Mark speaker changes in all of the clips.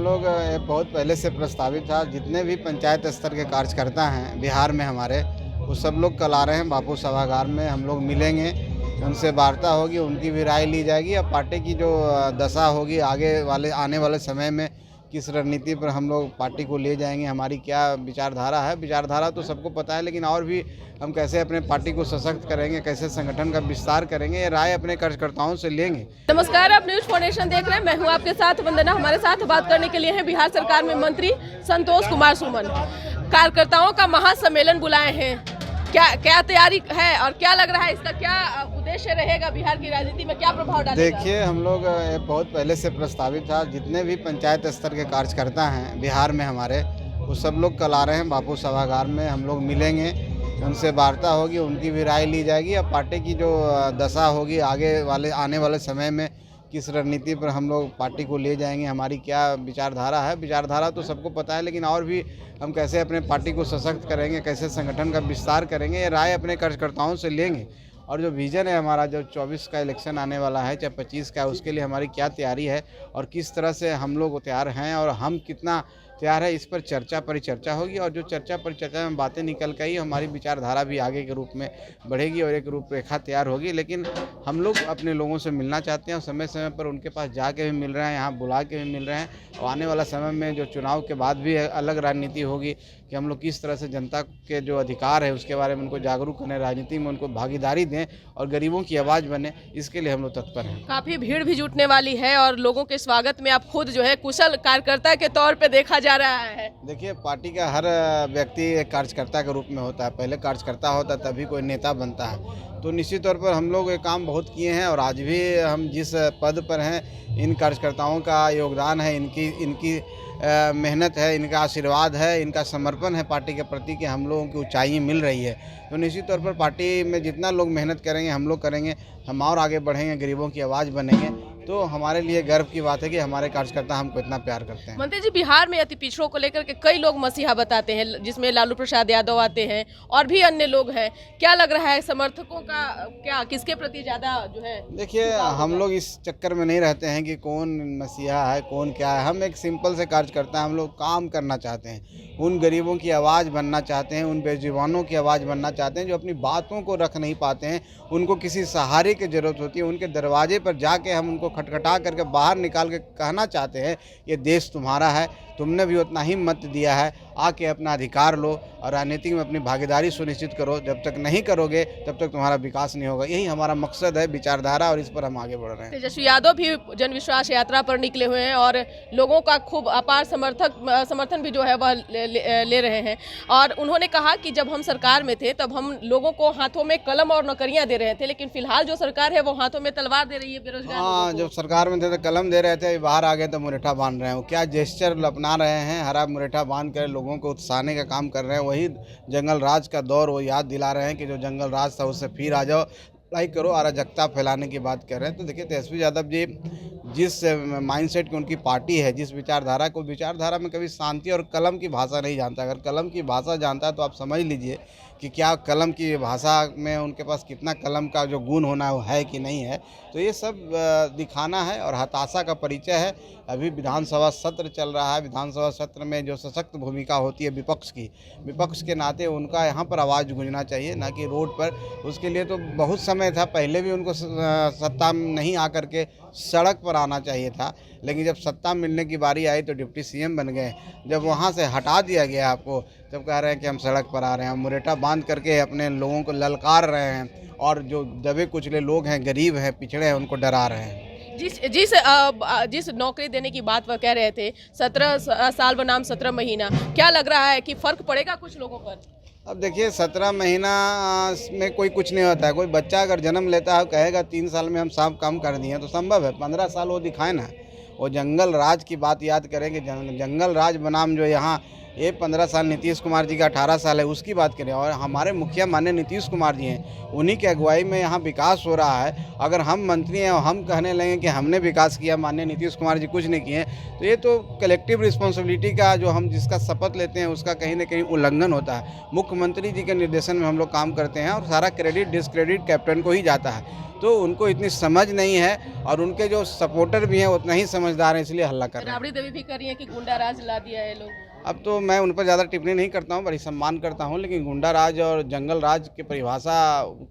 Speaker 1: लोग बहुत पहले से प्रस्तावित था। जितने भी पंचायत स्तर के कार्यकर्ता हैं बिहार में हमारे, वो सब लोग कल आ रहे हैं बापू सभागार में। हम लोग मिलेंगे, उनसे वार्ता होगी, उनकी भी राय ली जाएगी। अब पार्टी की जो दशा होगी आने वाले समय में किस रणनीति पर हम लोग पार्टी को ले जाएंगे, हमारी क्या विचारधारा है। विचारधारा तो सबको पता है, लेकिन और भी हम कैसे अपने पार्टी को सशक्त करेंगे, कैसे संगठन का विस्तार करेंगे, ये राय अपने कार्यकर्ताओं से लेंगे।
Speaker 2: नमस्कार, आप न्यूज फाउंडेशन देख रहे हैं। मैं हूं आपके साथ वंदना। हमारे साथ बात करने के लिए हैं बिहार सरकार में मंत्री संतोष कुमार सुमन। कार्यकर्ताओं का महासम्मेलन बुलाए हैं, क्या तैयारी है और क्या लग रहा है, इसका क्या उद्देश्य रहेगा, बिहार की राजनीति में क्या प्रभाव डालेगा?
Speaker 1: देखिए, हम लोग बहुत पहले से प्रस्तावित था। जितने भी पंचायत स्तर के कार्यकर्ता हैं बिहार में हमारे, वो सब लोग कल आ रहे हैं बापू सभागार में। हम लोग मिलेंगे, उनसे वार्ता होगी, उनकी भी राय ली जाएगी। अब पार्टी की जो दशा होगी आने वाले समय में किस रणनीति पर हम लोग पार्टी को ले जाएंगे, हमारी क्या विचारधारा है। विचारधारा तो सबको पता है, लेकिन और भी हम कैसे अपने पार्टी को सशक्त करेंगे, कैसे संगठन का विस्तार करेंगे, ये राय अपने कार्यकर्ताओं से लेंगे। और जो विज़न है हमारा, जो 24 का इलेक्शन आने वाला है, चाहे 25 का, उसके लिए हमारी क्या तैयारी है और किस तरह से हम लोग तैयार हैं और हम कितना तैयार है, इस पर चर्चा परिचर्चा होगी। और जो चर्चा परिचर्चा में बातें निकल कर ही हमारी विचारधारा भी आगे के रूप में बढ़ेगी और एक रूपरेखा तैयार होगी। लेकिन हम लोग अपने लोगों से मिलना चाहते हैं और समय समय पर उनके पास जाके भी मिल रहे हैं, यहाँ बुला के भी मिल रहे हैं। और आने वाला समय में जो चुनाव के बाद भी अलग राजनीति होगी कि हम लोग किस तरह से जनता के जो अधिकार है उसके बारे में उनको जागरूक करें, राजनीति में उनको भागीदारी दें और गरीबों की आवाज़ बने, इसके लिए हम लोग तत्पर हैं।
Speaker 2: काफी भीड़ भी जुटने वाली है और लोगों के स्वागत में आप खुद जो है कुशल कार्यकर्ता के तौर पे देखा जा रहा है।
Speaker 1: देखिए, पार्टी का हर व्यक्ति एक कार्यकर्ता के रूप में होता है। पहले कार्यकर्ता होता है, तभी कोई नेता बनता है। तो निश्चित तौर पर हम लोग ये काम बहुत किए हैं और आज भी हम जिस पद पर हैं, इन कार्यकर्ताओं का योगदान है, इनकी मेहनत है, इनका आशीर्वाद है, इनका समर्पण है पार्टी के प्रति कि हम लोगों की ऊंचाई मिल रही है। तो निश्चित तौर पर पार्टी में जितना लोग मेहनत करेंगे, हम लोग करेंगे, हम और आगे बढ़ेंगे, गरीबों की आवाज़ बनेंगे। तो हमारे लिए गर्व की बात है कि हमारे कार्यकर्ता हमको इतना प्यार करते हैं।
Speaker 2: मंत्री जी, बिहार में अति पिछड़ों को लेकर के कई लोग मसीहा बताते हैं, जिसमें लालू प्रसाद यादव आते हैं और भी अन्य लोग हैं। क्या लग रहा है, समर्थकों का क्या, किसके प्रति ज्यादा जो है?
Speaker 1: देखिए, हम लोग इस चक्कर में नहीं रहते हैं कि कौन मसीहा है, कौन क्या है। हम एक सिंपल से कार्यकर्ता हैं। हम लोग काम करना चाहते हैं, उन गरीबों की आवाज़ बनना चाहते हैं, उन बेजुबानों की आवाज़ बनना चाहते हैं जो अपनी बातों को रख नहीं पाते हैं, उनको किसी सहारे की ज़रूरत होती है। उनके दरवाजे पर जाके हम उनको खटखटा करके बाहर निकाल के कहना चाहते हैं, ये देश तुम्हारा है, तुमने भी उतना ही मत दिया है, आके अपना अधिकार लो और राजनीति में अपनी भागीदारी सुनिश्चित करो। जब तक नहीं करोगे तब तक तुम्हारा विकास नहीं होगा। यही हमारा मकसद है, विचारधारा, और इस पर हम आगे बढ़ रहे हैं।
Speaker 2: तेजस्वी यादव भी जन विश्वास यात्रा पर निकले हुए हैं और लोगों का खूब अपार समर्थन भी जो है वह ले रहे हैं। और उन्होंने कहा कि जब हम सरकार में थे तब हम लोगों को हाथों में कलम और नौकरियां दे रहे थे, लेकिन फिलहाल जो सरकार है वो हाथों में तलवार दे रही है बेरोजगार लोगों
Speaker 1: हाँ,
Speaker 2: को।
Speaker 1: जब सरकार में थे तो कलम दे रहे थे, बाहर आ गए तो मुरेठा बांध रहे हैं। वो क्या जेस्चर अपना रहे हैं, हरा मुरेठा बांध कर लोगों को उत्साहने का काम कर रहे हैं। वही जंगल राज का दौर वो याद दिला रहे हैं कि जो जंगल राज था उससे फिर आ जाओ, लाइक करो, अराजकता फैलाने की बात कर रहे हैं। तो देखिए, तेजस्वी यादव जी जिस माइंडसेट की उनकी पार्टी है, जिस विचारधारा में कभी शांति और कलम की भाषा नहीं जानता। अगर कलम की भाषा जानता है तो आप समझ लीजिए कि क्या कलम की भाषा में उनके पास कितना कलम का जो गुण होना है कि नहीं है। तो ये सब दिखाना है और हताशा का परिचय है। अभी विधानसभा सत्र चल रहा है। विधानसभा सत्र में जो सशक्त भूमिका होती है विपक्ष के नाते उनका यहाँ पर आवाज़ गूंजना चाहिए, ना कि रोड पर। उसके लिए तो बहुत समय था, पहले भी उनको सत्ता में नहीं आकर के सड़क पर आना चाहिए था, लेकिन जब सत्ता मिलने की बारी आई तो डिप्टी सीएम बन गए। जब वहाँ से हटा दिया गया आपको, तब कह रहे हैं कि हम सड़क पर आ रहे हैं, मुरेठा बांध करके अपने लोगों को ललकार रहे हैं और जो दबे कुचले लोग हैं, गरीब हैं, पिछड़े हैं, उनको डरा रहे हैं।
Speaker 2: जिस नौकरी देने की बात वह कह रहे थे, 17 साल बनाम 17 महीना, क्या लग रहा है कि फर्क पड़ेगा कुछ लोगों पर?
Speaker 1: अब देखिए, 17 महीना में कोई कुछ नहीं होता है। कोई बच्चा अगर जन्म लेता है, कहेगा 3 साल में हम सब काम कर दिए, तो संभव है। 15 साल वो दिखाए ना। वो जंगल राज की बात याद करें कि जंगल राज बनाम जो यहाँ ये 15 साल नीतीश कुमार जी का 18 साल है, उसकी बात करें। और हमारे मुखिया माननीय नीतीश कुमार जी हैं, उन्हीं की अगुवाई में यहाँ विकास हो रहा है। अगर हम मंत्री हैं और हम कहने लगे कि हमने विकास किया, माननीय नीतीश कुमार जी कुछ नहीं किए, तो ये तो कलेक्टिव रिस्पॉन्सिबिलिटी का जो हम जिसका शपथ लेते हैं उसका कहीं ना कहीं उल्लंघन होता है। मुख्यमंत्री जी के निर्देशन में हम लोग काम करते हैं और सारा क्रेडिट डिस्क्रेडिट कैप्टन को ही जाता है। तो उनको इतनी समझ नहीं है और उनके जो सपोर्टर भी हैं उतना ही समझदार हैं, इसलिए हल्ला कर रहे हैं।
Speaker 2: राबड़ी देवी भी कर रही है कि गुंडा राज ला दिया है लोग।
Speaker 1: अब तो मैं उन पर ज़्यादा टिप्पणी नहीं करता हूँ, बड़ी सम्मान करता हूँ, लेकिन गुंडा राज और जंगल राज की परिभाषा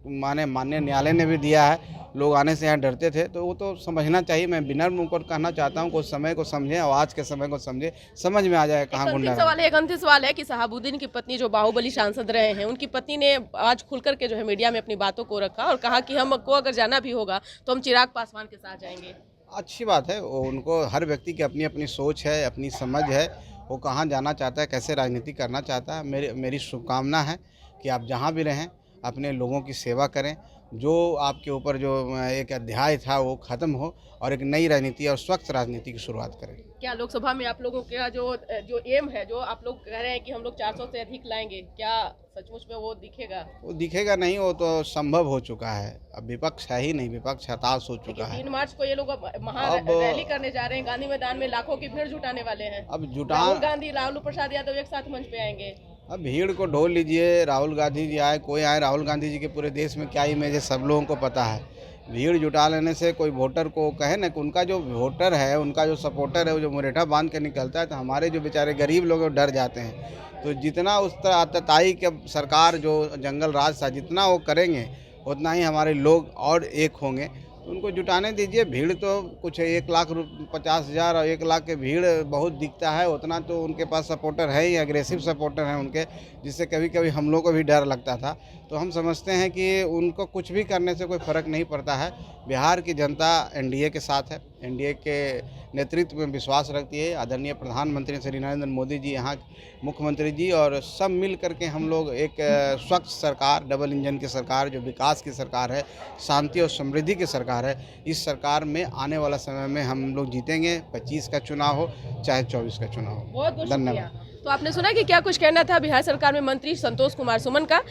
Speaker 1: माननीय न्यायालय ने भी दिया है। लोग आने से यहाँ डरते थे, तो वो तो समझना चाहिए। मैं विनम्र मुकर कहना चाहता हूँ, कुछ समय को समझें और आज के समय को समझे, समझ में आ जाए कहाँ गुंडा राज।
Speaker 2: एक अंतिम सवाल है कि शहाबुद्दीन की पत्नी जो बाहुबली सांसद रहे हैं, उनकी पत्नी ने आज खुलकर के जो है मीडिया में अपनी बातों को रखा और कहा कि हमको अगर जाना भी होगा तो हम चिराग पासवान के साथ जाएंगे।
Speaker 1: अच्छी बात है, वो उनको हर व्यक्ति की अपनी अपनी सोच है, अपनी समझ है, वो कहाँ जाना चाहता है, कैसे राजनीति करना चाहता है। मेरी शुभकामना है कि आप जहाँ भी रहें अपने लोगों की सेवा करें, जो आपके ऊपर जो एक अध्याय था वो ख़त्म हो और एक नई राजनीति और स्वच्छ राजनीति की शुरुआत करें।
Speaker 2: क्या लोकसभा में आप लोगों का जो एम है, जो आप लोग कह रहे हैं कि हम लोग 400 से अधिक लाएंगे, क्या सचमुच में वो दिखेगा?
Speaker 1: वो दिखेगा नहीं, वो तो संभव हो चुका है। अब विपक्ष है ही नहीं, विपक्ष हताश हो चुका है।
Speaker 2: 3 मार्च को ये लोग रैली करने जा रहे हैं, गांधी मैदान में लाखों की भीड़ जुटाने वाले हैं।
Speaker 1: अब
Speaker 2: राहुल गांधी, लालू प्रसाद यादव एक साथ मंच पे आएंगे।
Speaker 1: अब भीड़ को ढोल लीजिए, राहुल गांधी जी आए, कोई आए, राहुल गांधी जी के पूरे देश में क्या इमेज है सब लोगों को पता है। भीड़ जुटा लेने से कोई वोटर को कहे ना कि उनका जो वोटर है, उनका जो सपोर्टर है, वो जो मुरेठा बांध के निकलता है, तो हमारे जो बेचारे गरीब लोग डर जाते हैं। तो जितना उस तरह आतताई के सरकार जो जंगल राज था, जितना वो करेंगे उतना ही हमारे लोग और एक होंगे। तो उनको जुटाने दीजिए। भीड़ तो कुछ 1,50,000 और 1 लाख के भीड़ बहुत दिखता है, उतना तो उनके पास सपोर्टर है ही, एग्रेसिव सपोर्टर हैं उनके, जिससे कभी कभी हम लोग को भी डर लगता था। तो हम समझते हैं कि उनको कुछ भी करने से कोई फ़र्क नहीं पड़ता है। बिहार की जनता एनडीए के साथ है, एनडीए के नेतृत्व में विश्वास रखती है। आदरणीय प्रधानमंत्री श्री नरेंद्र मोदी जी, यहाँ मुख्यमंत्री जी और सब मिल करके हम लोग एक स्वच्छ सरकार, डबल इंजन की सरकार, जो विकास की सरकार है, शांति और समृद्धि की सरकार है, इस सरकार में आने वाला समय में हम लोग जीतेंगे। 25 का चुनाव हो चाहे 24 का चुनाव हो।
Speaker 2: बहुत
Speaker 1: धन्यवाद।
Speaker 2: तो आपने सुना कि क्या कुछ कहना था बिहार सरकार में मंत्री संतोष कुमार सुमन का।